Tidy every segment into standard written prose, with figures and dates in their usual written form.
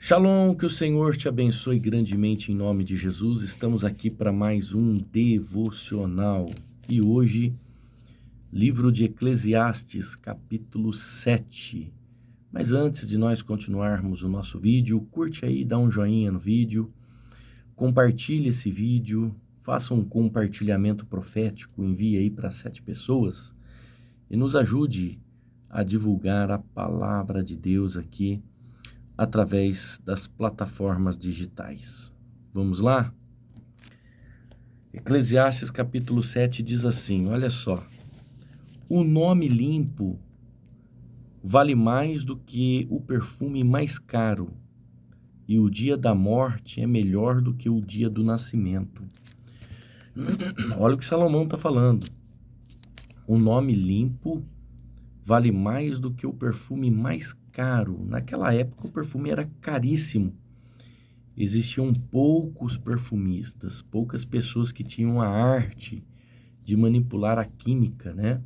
Shalom, que o Senhor te abençoe grandemente em nome de Jesus. Estamos aqui para mais um devocional. E hoje, livro de Eclesiastes, capítulo 7. Mas antes de nós continuarmos o nosso vídeo, curte aí, dá um joinha no vídeo, compartilhe esse vídeo, faça um compartilhamento profético, envie aí para 7 pessoas e nos ajude a divulgar a palavra de Deus aqui através das plataformas digitais. Vamos lá? Eclesiastes capítulo 7 diz assim, olha só: o nome limpo vale mais do que o perfume mais caro, e o dia da morte é melhor do que o dia do nascimento. Olha o que Salomão está falando. O nome limpo vale mais do que o perfume mais caro. Naquela época o perfume era caríssimo. Existiam poucos perfumistas, poucas pessoas que tinham a arte de manipular a química, né?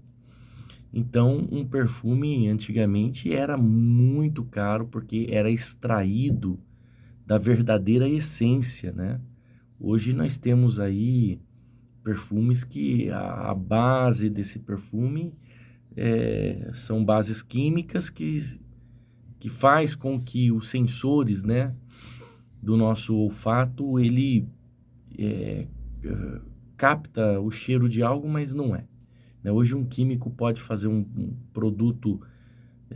Então, um perfume antigamente era muito caro porque era extraído da verdadeira essência, né? Hoje nós temos aí perfumes que a base desse perfume são bases químicas que faz com que os sensores, né, do nosso olfato, ele capta o cheiro de algo, mas não é. Hoje um químico pode fazer um produto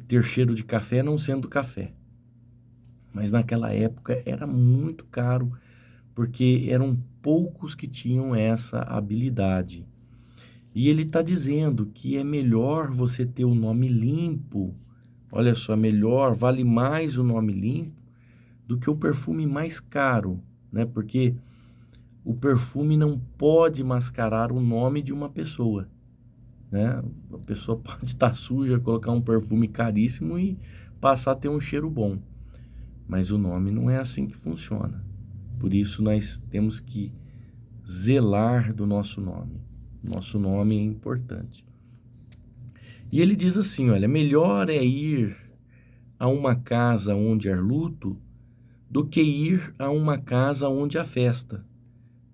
ter cheiro de café não sendo café. Mas naquela época era muito caro, porque eram poucos que tinham essa habilidade. E ele está dizendo que é melhor você ter o nome limpo, olha só, vale mais o nome limpo do que o perfume mais caro, né? Porque o perfume não pode mascarar o nome de uma pessoa, né? A pessoa pode estar suja, colocar um perfume caríssimo e passar a ter um cheiro bom. Mas o nome não é assim que funciona. Por isso nós temos que zelar do nosso nome. Nosso nome é importante. E ele diz assim, olha, melhor é ir a uma casa onde há luto do que ir a uma casa onde há festa.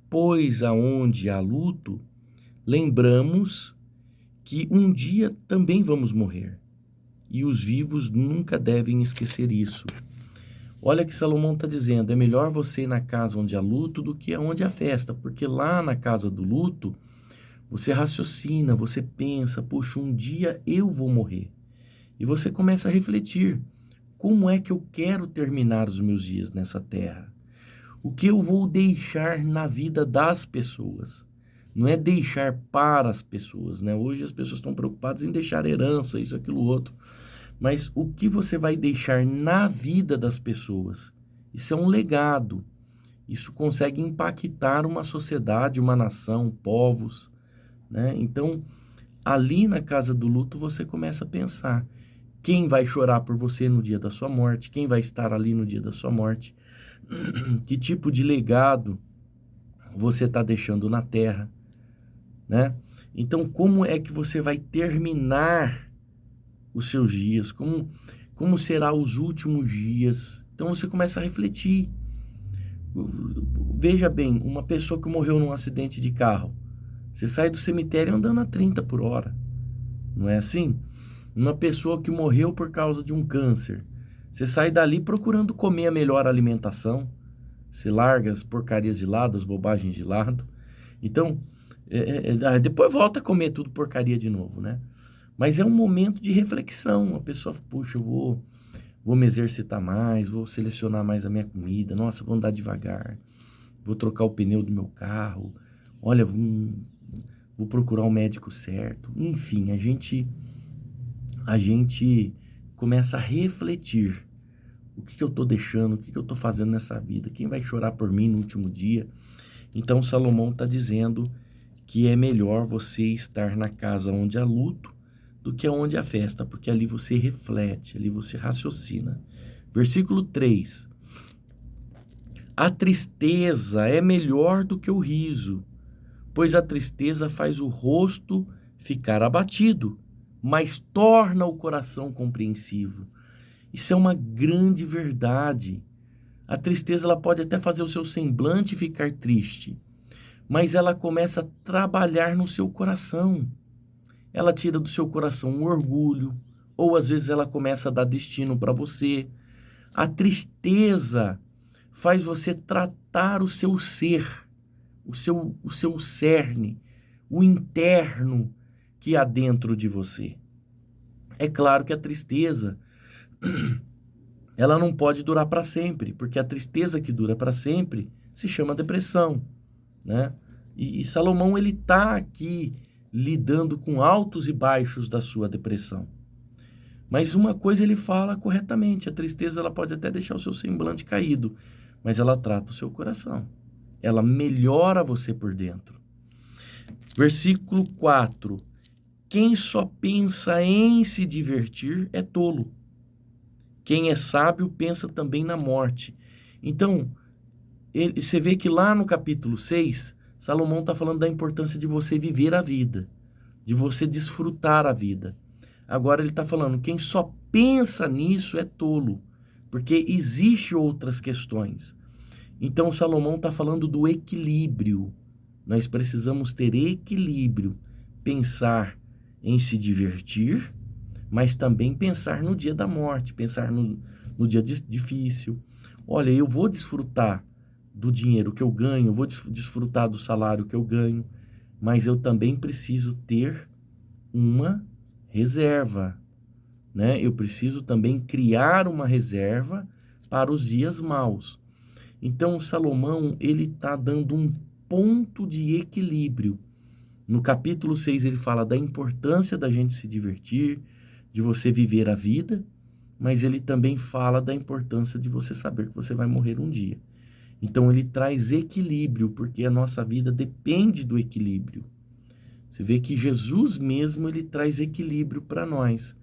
Pois aonde há luto, lembramos que um dia também vamos morrer. E os vivos nunca devem esquecer isso. Olha que Salomão está dizendo, é melhor você ir na casa onde há luto do que onde há festa, porque lá na casa do luto, você raciocina, você pensa, puxa, um dia eu vou morrer. E você começa a refletir, como é que eu quero terminar os meus dias nessa terra? O que eu vou deixar na vida das pessoas? Não é deixar para as pessoas, né? Hoje as pessoas estão preocupadas em deixar herança, isso, aquilo, outro. Mas o que você vai deixar na vida das pessoas? Isso é um legado. Isso consegue impactar uma sociedade, uma nação, povos, né? Então, ali na casa do luto, você começa a pensar quem vai chorar por você no dia da sua morte, quem vai estar ali no dia da sua morte, que tipo de legado você está deixando na terra, né? Então, como é que você vai terminar os seus dias? Como será os últimos dias? Então, você começa a refletir. Veja bem, uma pessoa que morreu num acidente de carro, você sai do cemitério andando a 30 por hora, não é assim? Uma pessoa que morreu por causa de um câncer, você sai dali procurando comer a melhor alimentação, você larga as porcarias de lado, as bobagens de lado. Então, depois volta a comer tudo porcaria de novo, né? Mas é um momento de reflexão. A pessoa, puxa, eu vou me exercitar mais, vou selecionar mais a minha comida. Nossa, vou andar devagar. Vou trocar o pneu do meu carro. Olha, vou procurar um médico certo. Enfim, a gente começa a refletir. O que eu estou deixando? O que eu estou fazendo nessa vida? Quem vai chorar por mim no último dia? Então, Salomão está dizendo que é melhor você estar na casa onde há luto do que onde há festa, porque ali você reflete, ali você raciocina. Versículo 3. A tristeza é melhor do que o riso, pois a tristeza faz o rosto ficar abatido, mas torna o coração compreensivo. Isso é uma grande verdade. A tristeza ela pode até fazer o seu semblante ficar triste, mas ela começa a trabalhar no seu coração. Ela tira do seu coração o orgulho, ou às vezes ela começa a dar destino para você. A tristeza faz você tratar o seu ser, o seu cerne, o interno que há dentro de você. É claro que a tristeza, ela não pode durar para sempre, porque a tristeza que dura para sempre se chama depressão, né? E Salomão, ele está aqui lidando com altos e baixos da sua depressão. Mas uma coisa ele fala corretamente, a tristeza ela pode até deixar o seu semblante caído, mas ela trata o seu coração. Ela melhora você por dentro. Versículo 4. Quem só pensa em se divertir é tolo. Quem é sábio pensa também na morte. Então, você vê que lá no capítulo 6, Salomão está falando da importância de você viver a vida, de você desfrutar a vida. Agora ele está falando, quem só pensa nisso é tolo, porque existem outras questões. Então Salomão está falando do equilíbrio. Nós precisamos ter equilíbrio, pensar em se divertir, mas também pensar no dia da morte, pensar no dia difícil. Olha, eu vou desfrutar do dinheiro que eu ganho, eu vou desfrutar do salário que eu ganho, mas eu também preciso ter uma reserva, né? Eu preciso também criar uma reserva para os dias maus. Então, Salomão, ele está dando um ponto de equilíbrio. No capítulo 6, ele fala da importância da gente se divertir, de você viver a vida, mas ele também fala da importância de você saber que você vai morrer um dia. Então, ele traz equilíbrio, porque a nossa vida depende do equilíbrio. Você vê que Jesus mesmo, ele traz equilíbrio para nós.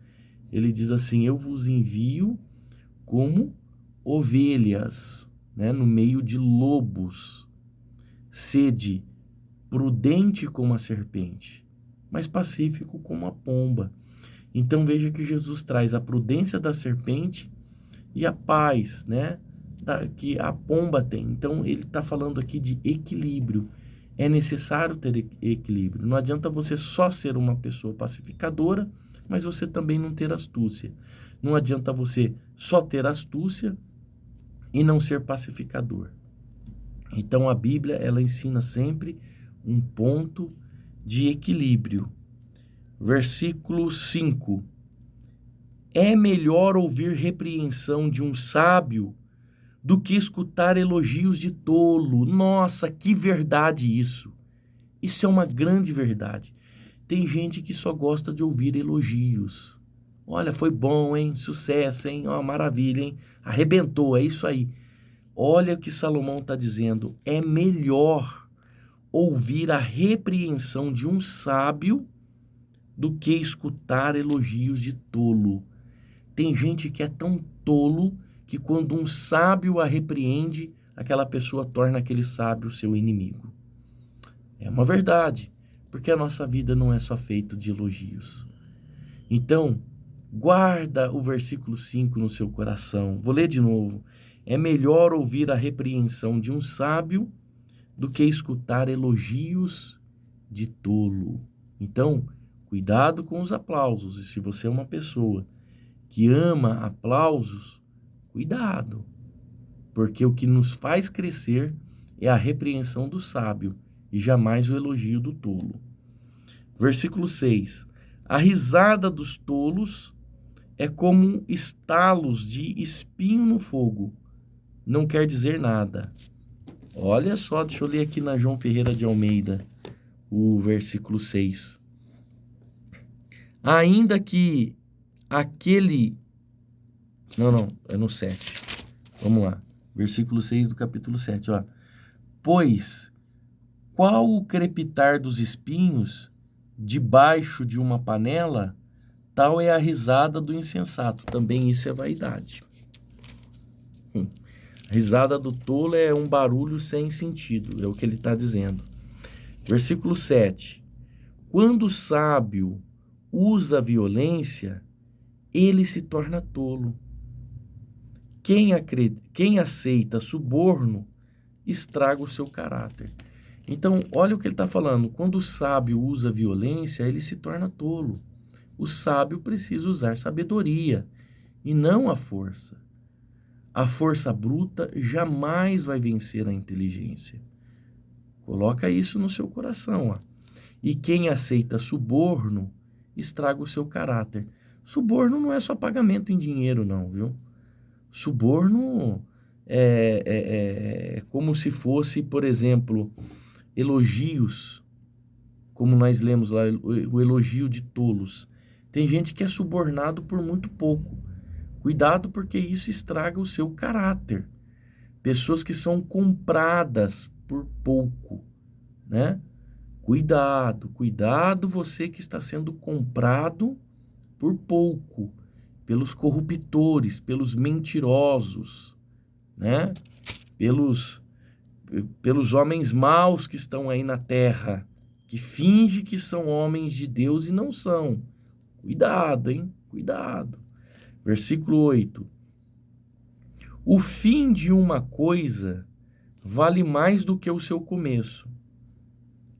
Ele diz assim, eu vos envio como ovelhas, né, no meio de lobos. Sede prudente como a serpente, mas pacífico como a pomba. Então, veja que Jesus traz a prudência da serpente e a paz, né, que a pomba tem. Então, ele está falando aqui de equilíbrio. É necessário ter equilíbrio. Não adianta você só ser uma pessoa pacificadora, mas você também não ter astúcia. Não adianta você só ter astúcia e não ser pacificador. Então, a Bíblia, ela ensina sempre um ponto de equilíbrio. Versículo 5. É melhor ouvir repreensão de um sábio do que escutar elogios de tolo. Nossa, que verdade isso! Isso é uma grande verdade. Tem gente que só gosta de ouvir elogios. Olha, foi bom, hein? Sucesso, hein? Ó, maravilha, hein? Arrebentou, é isso aí. Olha o que Salomão está dizendo. É melhor ouvir a repreensão de um sábio do que escutar elogios de tolo. Tem gente que é tão tolo que quando um sábio a repreende, aquela pessoa torna aquele sábio seu inimigo. É uma verdade, porque a nossa vida não é só feita de elogios. Então, guarda o versículo 5 no seu coração. Vou ler de novo. É melhor ouvir a repreensão de um sábio do que escutar elogios de tolo. Então, cuidado com os aplausos. E se você é uma pessoa que ama aplausos, cuidado, porque o que nos faz crescer é a repreensão do sábio e jamais o elogio do tolo. Versículo 6. A risada dos tolos é como estalos de espinho no fogo. Não quer dizer nada. Olha só, deixa eu ler aqui na João Ferreira de Almeida, o versículo 6. Ainda que aquele... Não, é no 7. Vamos lá. Versículo 6 do capítulo 7, ó. Pois, qual o crepitar dos espinhos debaixo de uma panela, tal é a risada do insensato. Também isso é vaidade. A risada do tolo é um barulho sem sentido, é o que ele está dizendo. Versículo 7. Quando o sábio usa violência, ele se torna tolo. Quem aceita suborno estraga o seu caráter. Então, olha o que ele está falando. Quando o sábio usa violência, ele se torna tolo. O sábio precisa usar sabedoria e não a força. A força bruta jamais vai vencer a inteligência. Coloca isso no seu coração. Ó. E quem aceita suborno estraga o seu caráter. Suborno não é só pagamento em dinheiro, não, viu? Suborno é como se fosse, por exemplo, elogios, como nós lemos lá, o elogio de tolos. Tem gente que é subornado por muito pouco. Cuidado, porque isso estraga o seu caráter. Pessoas que são compradas por pouco, né? Cuidado você que está sendo comprado por pouco, pelos corruptores, pelos mentirosos, né? Pelos homens maus que estão aí na terra, que fingem que são homens de Deus e não são. Cuidado, hein? Cuidado. Versículo 8. O fim de uma coisa vale mais do que o seu começo.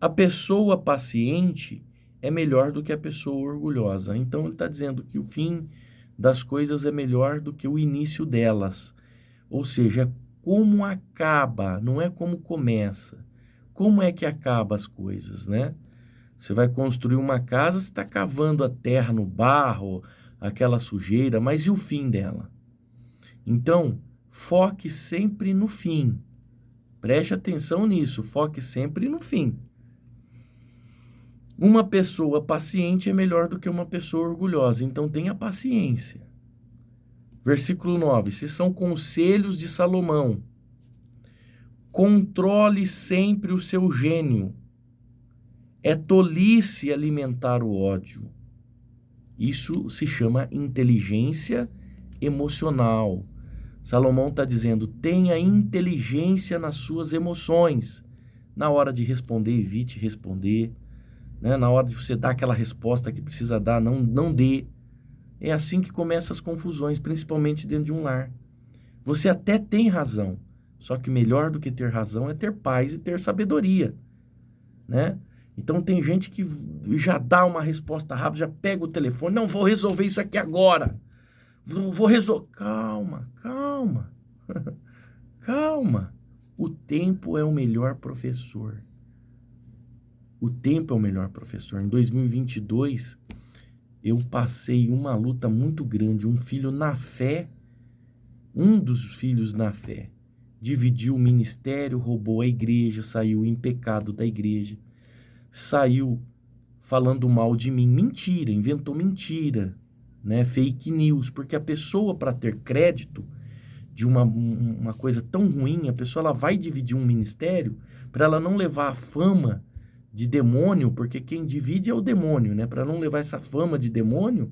A pessoa paciente é melhor do que a pessoa orgulhosa. Então ele está dizendo que o fim das coisas é melhor do que o início delas. Ou seja, é como acaba, não é como começa. Como é que acaba as coisas, né? Você vai construir uma casa, você está cavando a terra no barro, aquela sujeira, mas e o fim dela? Então, foque sempre no fim. Preste atenção nisso, foque sempre no fim. Uma pessoa paciente é melhor do que uma pessoa orgulhosa, então tenha paciência. Versículo 9, se são conselhos de Salomão, controle sempre o seu gênio. É tolice alimentar o ódio. Isso se chama inteligência emocional. Salomão está dizendo, tenha inteligência nas suas emoções. Na hora de responder, evite responder. Né? Na hora de você dar aquela resposta que precisa dar, não dê. É assim que começam as confusões, principalmente dentro de um lar. Você até tem razão, só que melhor do que ter razão é ter paz e ter sabedoria, né? Então tem gente que já dá uma resposta rápida, já pega o telefone, não, vou resolver isso aqui agora. Vou resolver. Calma. Calma. O tempo é o melhor professor. O tempo é o melhor professor. Em 2022, eu passei uma luta muito grande. Um dos filhos na fé, dividiu o ministério, roubou a igreja, saiu em pecado da igreja, saiu falando mal de mim. Mentira, inventou mentira, né? Fake news, porque a pessoa, para ter crédito de uma coisa tão ruim, a pessoa ela vai dividir um ministério para ela não levar a fama de demônio, porque quem divide é o demônio, né? Para não levar essa fama de demônio,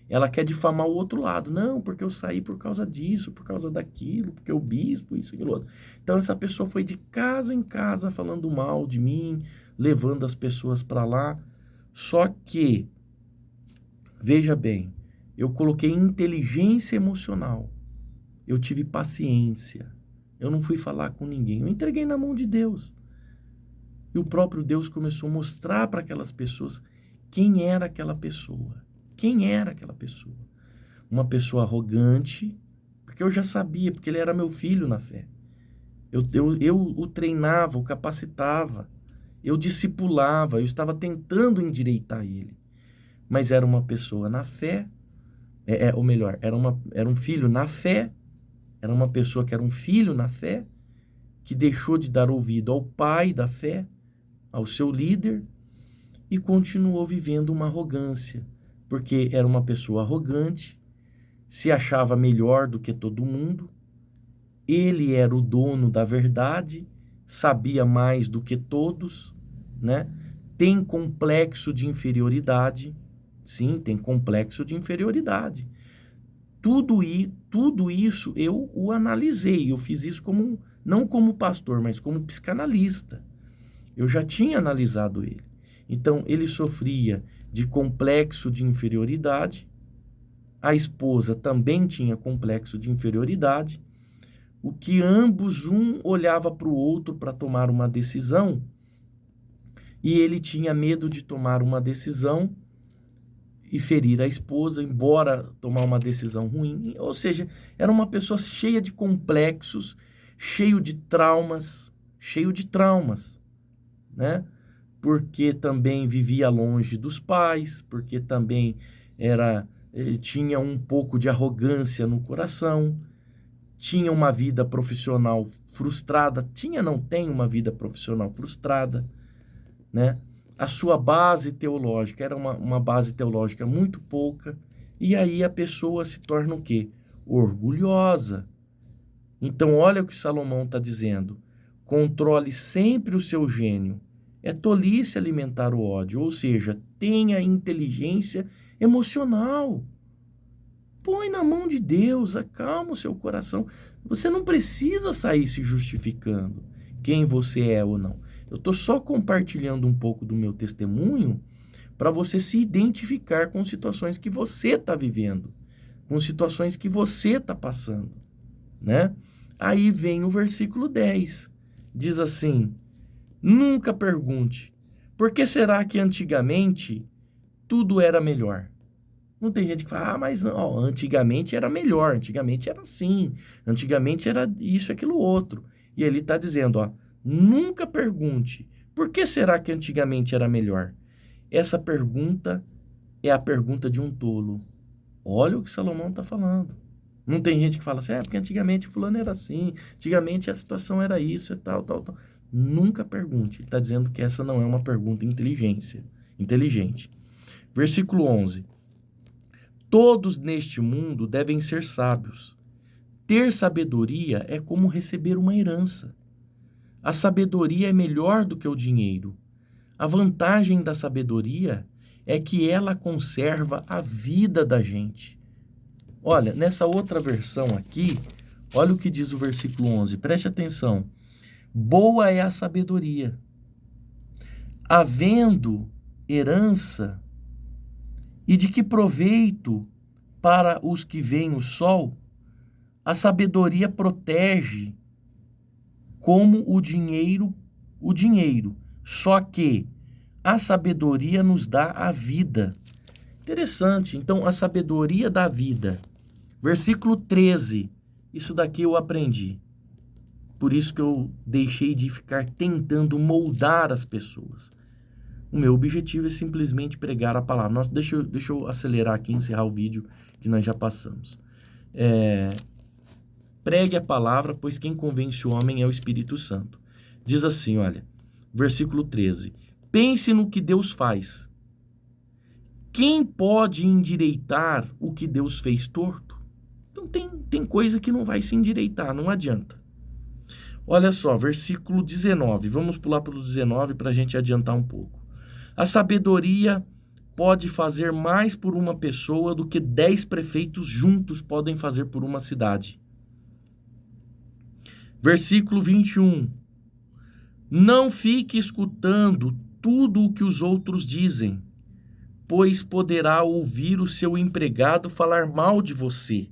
ela quer difamar o outro lado. Não, porque eu saí por causa disso, por causa daquilo, porque o bispo, isso, aquilo outro. Então essa pessoa foi de casa em casa falando mal de mim, levando as pessoas para lá. Só que, veja bem, eu coloquei inteligência emocional. Eu tive paciência. Eu não fui falar com ninguém. Eu entreguei na mão de Deus. E o próprio Deus começou a mostrar para aquelas pessoas quem era aquela pessoa. Quem era aquela pessoa? Uma pessoa arrogante, porque eu já sabia, porque ele era meu filho na fé. Eu o treinava, o capacitava, eu discipulava, eu estava tentando endireitar ele. Mas era uma pessoa na fé, ou melhor, era um filho na fé, era uma pessoa que era um filho na fé, que deixou de dar ouvido ao pai da fé, ao seu líder, e continuou vivendo uma arrogância, porque era uma pessoa arrogante, se achava melhor do que todo mundo, ele era o dono da verdade, sabia mais do que todos, né? Tem complexo de inferioridade, sim, tem complexo de inferioridade. Tudo isso eu o analisei, eu fiz isso não como pastor, mas como psicanalista. Eu já tinha analisado ele. Então, ele sofria de complexo de inferioridade, a esposa também tinha complexo de inferioridade, o que ambos, um olhava para o outro para tomar uma decisão, e ele tinha medo de tomar uma decisão e ferir a esposa, embora tomar uma decisão ruim. Ou seja, era uma pessoa cheia de complexos, cheio de traumas, né? Porque também vivia longe dos pais, porque também tinha um pouco de arrogância no coração, tinha uma vida profissional frustrada, não tem uma vida profissional frustrada, né? A sua base teológica era uma base teológica muito pouca, e aí a pessoa se torna o quê? Orgulhosa. Então, olha o que Salomão está dizendo: controle sempre o seu gênio. É tolice alimentar o ódio, ou seja, tenha inteligência emocional. Põe na mão de Deus, acalma o seu coração. Você não precisa sair se justificando quem você é ou não. Eu estou só compartilhando um pouco do meu testemunho para você se identificar com situações que você está vivendo, com situações que você está passando, né? Aí vem o versículo 10. Diz assim: nunca pergunte, por que será que antigamente tudo era melhor? Não tem gente que fala, mas ó, antigamente era melhor, antigamente era assim, antigamente era isso, aquilo, outro. E ele está dizendo, ó, nunca pergunte, por que será que antigamente era melhor? Essa pergunta é a pergunta de um tolo. Olha o que Salomão está falando. Não tem gente que fala assim, porque antigamente fulano era assim, antigamente a situação era isso, e tal. Nunca pergunte. Ele está dizendo que essa não é uma pergunta inteligente. Versículo 11. Todos neste mundo devem ser sábios. Ter sabedoria é como receber uma herança. A sabedoria é melhor do que o dinheiro. A vantagem da sabedoria é que ela conserva a vida da gente. Olha, nessa outra versão aqui, olha o que diz o versículo 11. Preste atenção. Boa é a sabedoria. Havendo herança, e de que proveito para os que veem o sol? A sabedoria protege como o dinheiro, só que a sabedoria nos dá a vida. Interessante, então a sabedoria da vida. Versículo 13, isso daqui eu aprendi. Por isso que eu deixei de ficar tentando moldar as pessoas. O meu objetivo é simplesmente pregar a palavra. Nossa, deixa eu acelerar aqui e encerrar o vídeo que nós já passamos. Pregue a palavra, pois quem convence o homem é o Espírito Santo. Diz assim, olha, versículo 13. Pense no que Deus faz. Quem pode endireitar o que Deus fez torto? Então tem coisa que não vai se endireitar, não adianta. Olha só, versículo 19. Vamos pular para o 19 para a gente adiantar um pouco. A sabedoria pode fazer mais por uma pessoa do que 10 prefeitos juntos podem fazer por uma cidade. Versículo 21. Não fique escutando tudo o que os outros dizem, pois poderá ouvir o seu empregado falar mal de você.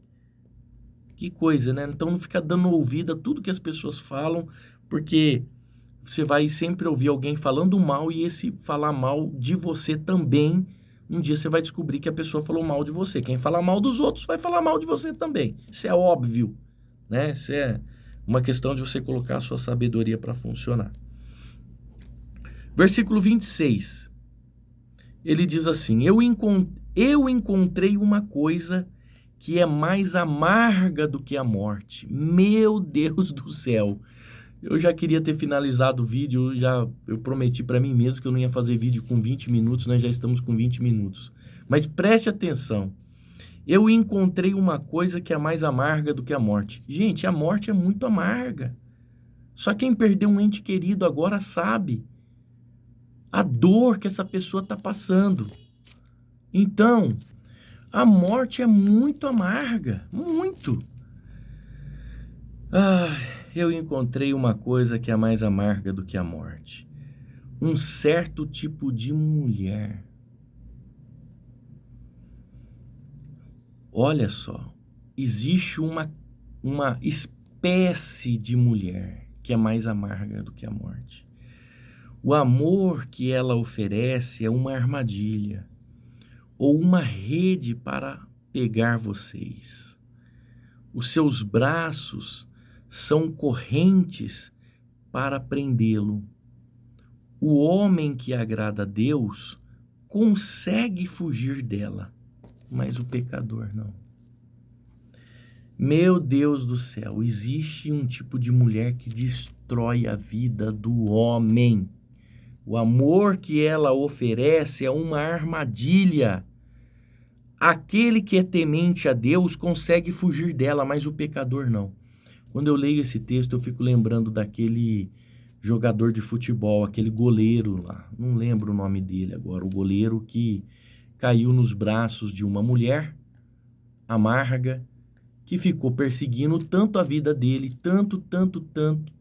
Que coisa, né? Então não fica dando ouvido a tudo que as pessoas falam, porque você vai sempre ouvir alguém falando mal e esse falar mal de você também, um dia você vai descobrir que a pessoa falou mal de você. Quem fala mal dos outros vai falar mal de você também. Isso é óbvio, né? Isso é uma questão de você colocar a sua sabedoria para funcionar. Versículo 26. Ele diz assim: eu encontrei uma coisa que é mais amarga do que a morte. Meu Deus do céu. Eu já queria ter finalizado o vídeo, eu prometi para mim mesmo que eu não ia fazer vídeo com 20 minutos, nós já estamos com 20 minutos. Mas preste atenção. Eu encontrei uma coisa que é mais amarga do que a morte. Gente, a morte é muito amarga. Só quem perdeu um ente querido agora sabe a dor que essa pessoa está passando. Então, a morte é muito amarga, muito. Eu encontrei uma coisa que é mais amarga do que a morte. Um certo tipo de mulher. Olha só, existe uma espécie de mulher que é mais amarga do que a morte. O amor que ela oferece é uma armadilha ou uma rede para pegar vocês. Os seus braços são correntes para prendê-lo. O homem que agrada a Deus consegue fugir dela, mas o pecador não. Meu Deus do céu, existe um tipo de mulher que destrói a vida do homem. O amor que ela oferece é uma armadilha. Aquele que é temente a Deus consegue fugir dela, mas o pecador não. Quando eu leio esse texto, eu fico lembrando daquele jogador de futebol, aquele goleiro lá, não lembro o nome dele agora, o goleiro que caiu nos braços de uma mulher amarga, que ficou perseguindo tanto a vida dele, tanto,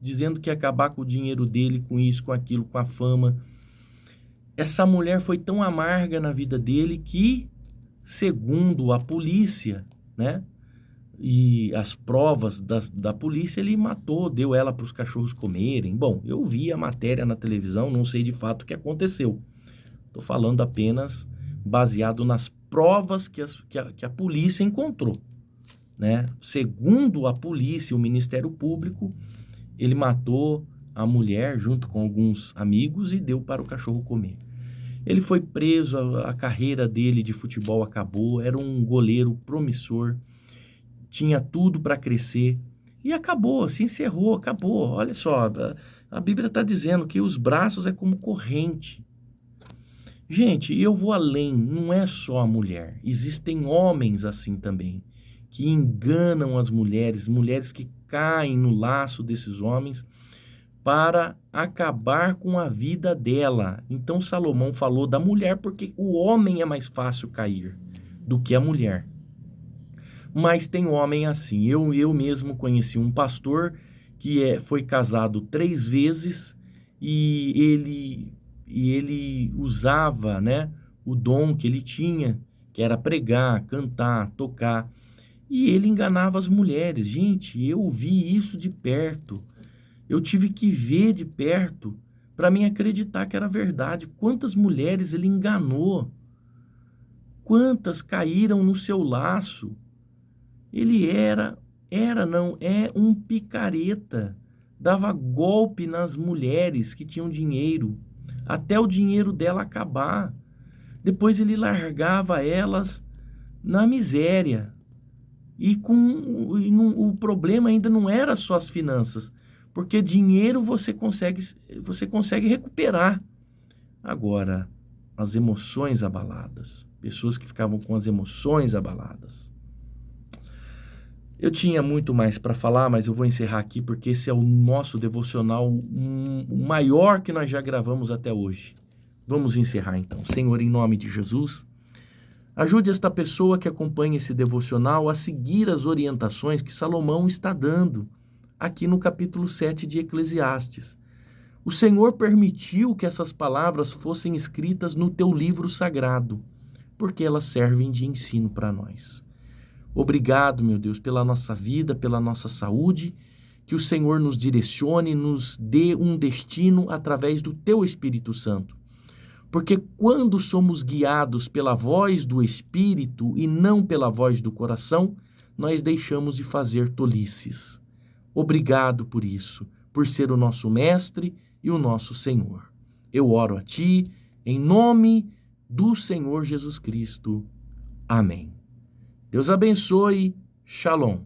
dizendo que ia acabar com o dinheiro dele, com isso, com aquilo, com a fama. Essa mulher foi tão amarga na vida dele que, segundo a polícia, né, e as provas da polícia, ele matou, deu ela para os cachorros comerem. Bom, eu vi a matéria na televisão, não sei de fato o que aconteceu. Estou falando apenas baseado nas provas que a polícia encontrou, né? Segundo a polícia, o Ministério Público, ele matou a mulher junto com alguns amigos e deu para o cachorro comer. Ele foi preso, a carreira dele de futebol acabou, era um goleiro promissor, tinha tudo para crescer e acabou, se encerrou, acabou. Olha só, a Bíblia está dizendo que os braços é como corrente. Gente, eu vou além, não é só a mulher, existem homens assim também, que enganam as mulheres, mulheres que caem no laço desses homens para acabar com a vida dela. Então Salomão falou da mulher porque o homem é mais fácil cair do que a mulher. Mas tem homem assim. Eu mesmo conheci um pastor que foi casado 3 vezes e ele usava, né, o dom que ele tinha, que era pregar, cantar, tocar. E ele enganava as mulheres. Gente, eu vi isso de perto. Eu tive que ver de perto para mim acreditar que era verdade. Quantas mulheres ele enganou? Quantas caíram no seu laço? Ele é um picareta. Dava golpe nas mulheres que tinham dinheiro, até o dinheiro dela acabar. Depois ele largava elas na miséria. O problema ainda não era só as finanças, porque dinheiro você consegue recuperar. Agora, as emoções abaladas, pessoas que ficavam com as emoções abaladas. Eu tinha muito mais para falar, mas eu vou encerrar aqui porque esse é o nosso devocional, o maior que nós já gravamos até hoje. Vamos encerrar então. Senhor, em nome de Jesus, ajude esta pessoa que acompanha esse devocional a seguir as orientações que Salomão está dando aqui no capítulo 7 de Eclesiastes. O Senhor permitiu que essas palavras fossem escritas no teu livro sagrado, porque elas servem de ensino para nós. Obrigado, meu Deus, pela nossa vida, pela nossa saúde, que o Senhor nos direcione, nos dê um destino através do teu Espírito Santo. Porque quando somos guiados pela voz do Espírito e não pela voz do coração, nós deixamos de fazer tolices. Obrigado por isso, por ser o nosso Mestre e o nosso Senhor. Eu oro a Ti, em nome do Senhor Jesus Cristo. Amém. Deus abençoe. Shalom.